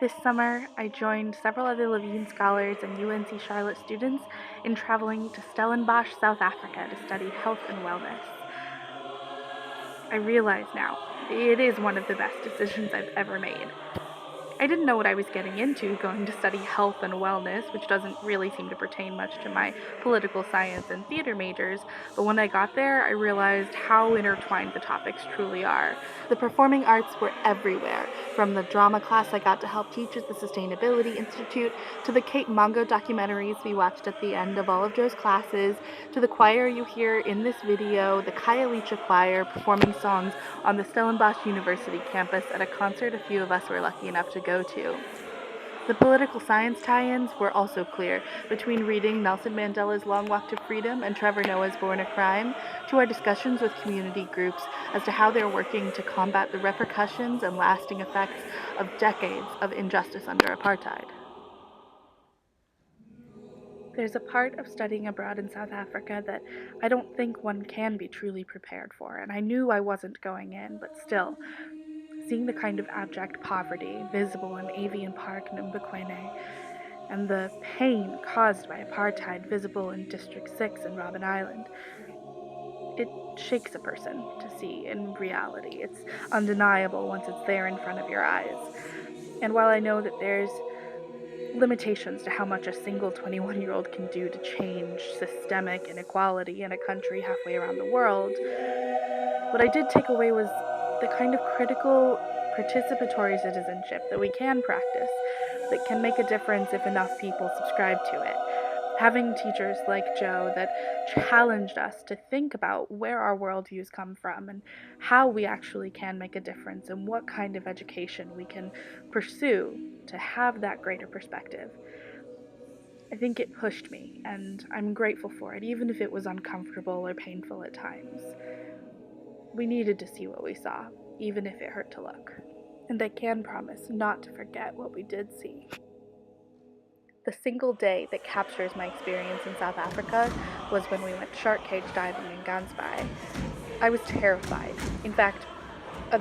This summer, I joined several other Levine scholars and UNC Charlotte students in traveling to Stellenbosch, South Africa to study health and wellness. I realize now it is one of the best decisions I've ever made. I didn't know what I was getting into going to study health and wellness, which doesn't really seem to pertain much to my political science and theater majors, but when I got there, I realized how intertwined the topics truly are. The performing arts were everywhere, from the drama class I got to help teach at the Sustainability Institute, to the Cape Mongo documentaries we watched at the end of all of Joe's classes, to the choir you hear in this video, the Kayalicha Choir performing songs on the Stellenbosch University campus at a concert a few of us were lucky enough to go to. The political science tie-ins were also clear, between reading Nelson Mandela's Long Walk to Freedom and Trevor Noah's Born a Crime, to our discussions with community groups as to how they're working to combat the repercussions and lasting effects of decades of injustice under apartheid. There's a part of studying abroad in South Africa that I don't think one can be truly prepared for, and I knew I wasn't going in, but still, seeing the kind of abject poverty visible in Avian Park, Numbekwene, and the pain caused by apartheid visible in District 6 and Robben Island, it shakes a person to see in reality. It's undeniable once it's there in front of your eyes. And while I know that there's limitations to how much a single 21-year-old can do to change systemic inequality in a country halfway around the world, what I did take away was the kind of critical participatory citizenship that we can practice, that can make a difference if enough people subscribe to it. Having teachers like Joe that challenged us to think about where our worldviews come from and how we actually can make a difference and what kind of education we can pursue to have that greater perspective. I think it pushed me, and I'm grateful for it, even if it was uncomfortable or painful at times. We needed to see what we saw, even if it hurt to look. And I can promise not to forget what we did see. The single day that captures my experience in South Africa was when we went shark cage diving in Gansbaai. I was terrified. In fact,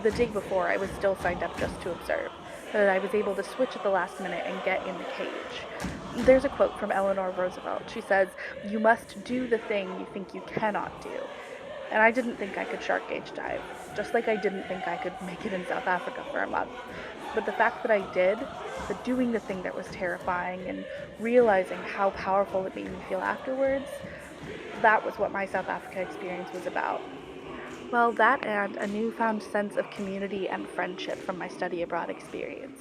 the day before, I was still signed up just to observe, but I was able to switch at the last minute and get in the cage. There's a quote from Eleanor Roosevelt. She says, "You must do the thing you think you cannot do." And I didn't think I could shark cage dive, just like I didn't think I could make it in South Africa for a month. But the fact that I did, the doing the thing that was terrifying and realizing how powerful it made me feel afterwards, that was what my South Africa experience was about. Well, that and a newfound sense of community and friendship from my study abroad experience.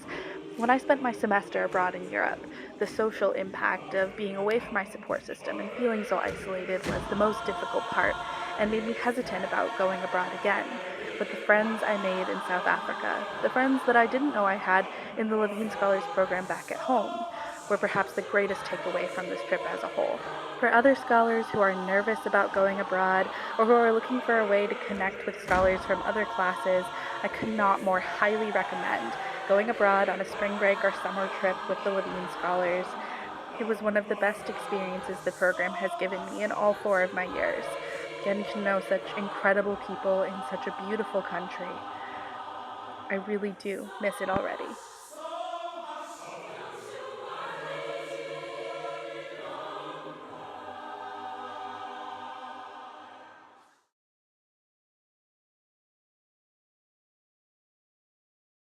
When I spent my semester abroad in Europe, the social impact of being away from my support system and feeling so isolated was the most difficult part and made me hesitant about going abroad again. But the friends I made in South Africa, the friends that I didn't know I had in the Levine Scholars Program back at home, were perhaps the greatest takeaway from this trip as a whole. For other scholars who are nervous about going abroad or who are looking for a way to connect with scholars from other classes, I could not more highly recommend going abroad on a spring break or summer trip with the Levine Scholars. It was one of the best experiences the program has given me in all 4 of my years. Getting to know such incredible people in such a beautiful country. I really do miss it already.